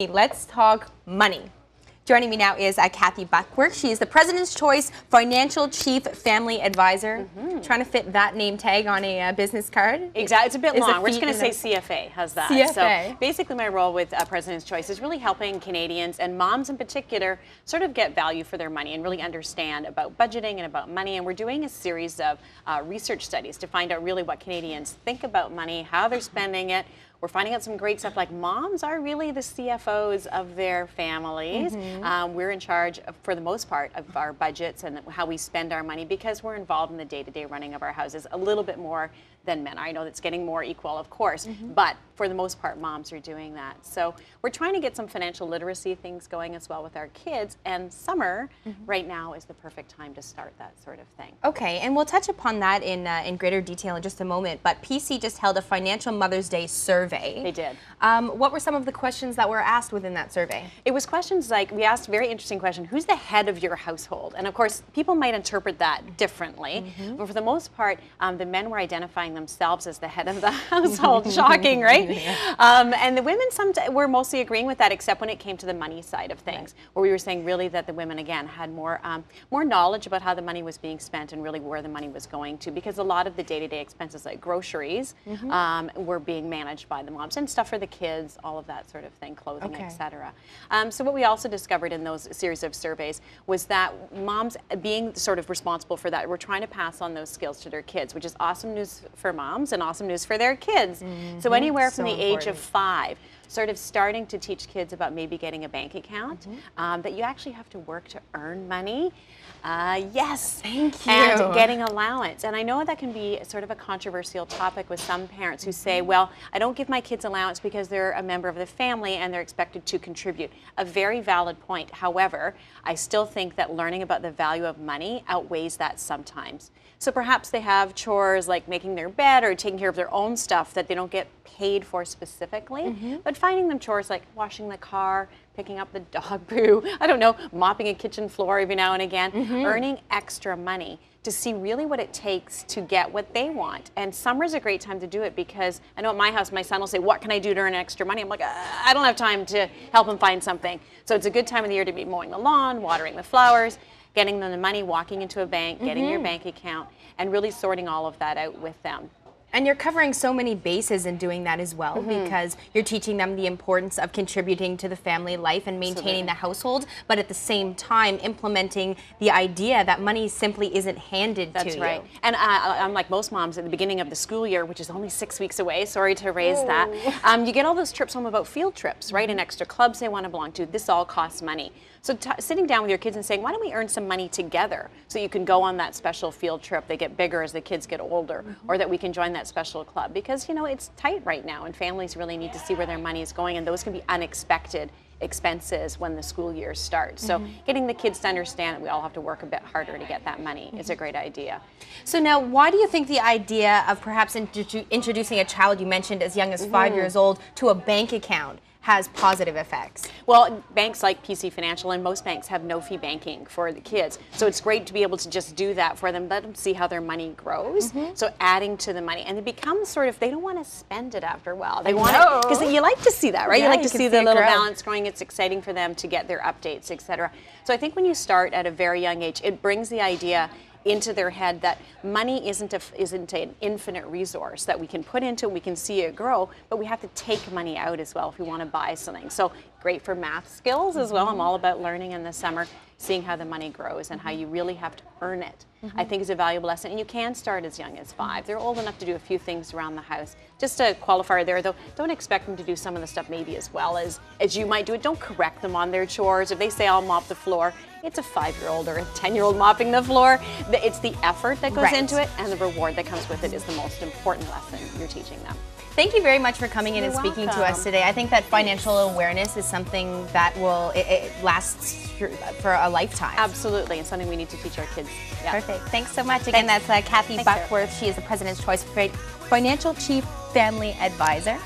Let's talk money. Joining me now is Kathy Buckworth. She is the President's Choice Financial Chief Family Advisor. Trying to fit that name tag on a business card. Exactly. It's a bit long. We're just going to say CFA. How's that? CFA. So basically my role with President's Choice is really helping Canadians and moms in particular sort of get value for their money and really understand about budgeting and about money. And we're doing a series of research studies to find out really what Canadians think about money, how they're spending it. We're finding out some great stuff like moms are really the CFOs of their families. We're in charge, for the most part, of our budgets and how we spend our money because we're involved in the day-to-day running of our houses a little bit more than men. I know that's getting more equal, of course, but for the most part, moms are doing that. So we're trying to get some financial literacy things going as well with our kids, and summer right now is the perfect time to start that sort of thing. Okay, and we'll touch upon that in greater detail in just a moment, but PC just held a Financial Mother's Day survey. They did. What were some of the questions that were asked within that survey? It was questions like, we asked a very interesting question, who's the head of your household? And of course, people might interpret that differently, but for the most part, the men were identifying themselves as the head of the household. Shocking, right? And the women were mostly agreeing with that, except when it came to the money side of things, where we were saying really that the women, again, had more knowledge about how the money was being spent and really where the money was going to, because a lot of the day-to-day expenses like groceries were being managed by the moms, and stuff for the kids, all of that sort of thing, clothing, etc. So what we also discovered in those series of surveys was that moms being sort of responsible for that, we're trying to pass on those skills to their kids, which is awesome news for moms and awesome news for their kids. So anywhere from the age of 5, sort of starting to teach kids about maybe getting a bank account, that you actually have to work to earn money. Yes. Thank you. And getting allowance. And I know that can be sort of a controversial topic with some parents who say, well, I don't give my kids allowance because they're a member of the family and they're expected to contribute. A very valid point. However, I still think that learning about the value of money outweighs that sometimes. So perhaps they have chores like making their bed or taking care of their own stuff that they don't get paid for specifically, but finding them chores like washing the car, picking up the dog poo, I don't know, mopping a kitchen floor every now and again, earning extra money to see really what it takes to get what they want. And summer's a great time to do it because I know at my house, my son will say, what can I do to earn extra money? I'm like, I don't have time to help him find something. So it's a good time of the year to be mowing the lawn, watering the flowers, getting them the money, walking into a bank, getting your bank account, and really sorting all of that out with them. And you're covering so many bases in doing that as well, because you're teaching them the importance of contributing to the family life and maintaining the household, but at the same time implementing the idea that money simply isn't handed to you. That's right. And unlike most moms at the beginning of the school year, which is only 6 weeks away, sorry to raise that, you get all those trips home about field trips, right, and extra clubs they want to belong to. This all costs money. So sitting down with your kids and saying, why don't we earn some money together so you can go on that special field trip, they get bigger as the kids get older, or that we can join that special club, because you know it's tight right now and families really need to see where their money is going, and those can be unexpected expenses when the school year starts. So getting the kids to understand that we all have to work a bit harder to get that money is a great idea. So now, why do you think the idea of perhaps introducing a child you mentioned as young as 5 years old to a bank account has positive effects? Well, banks like PC Financial and most banks have no-fee banking for the kids. So it's great to be able to just do that for them, let them see how their money grows. So adding to the money. And it becomes sort of, they don't want to spend it after a while. They want it, because you like to see that, right? Yeah, you like to see the little grow. balance growing. It's exciting for them to get their updates, etc. So I think when you start at a very young age, it brings the idea into their head that money isn't an infinite resource that we can put into, we can see it grow, but we have to take money out as well if we want to buy something. So great for math skills as well. I'm all about learning in the summer, seeing how the money grows and how you really have to earn it. I think is a valuable lesson, and you can start as young as 5. They're old enough to do a few things around the house. Just a qualifier there though, don't expect them to do some of the stuff maybe as well as you might do it. Don't correct them on their chores. If they say I'll mop the floor, it's a 5-year-old or a 10-year-old mopping the floor. It's the effort that goes into it, and the reward that comes with it is the most important lesson you're teaching them. Thank you very much for coming in and speaking to us today. I think that financial awareness is something that will it lasts for a lifetime. Absolutely, and something we need to teach our kids. Yeah. Perfect. Thanks so much. Again, that's Kathy Buckworth. She is the President's Choice Financial Chief Family Advisor.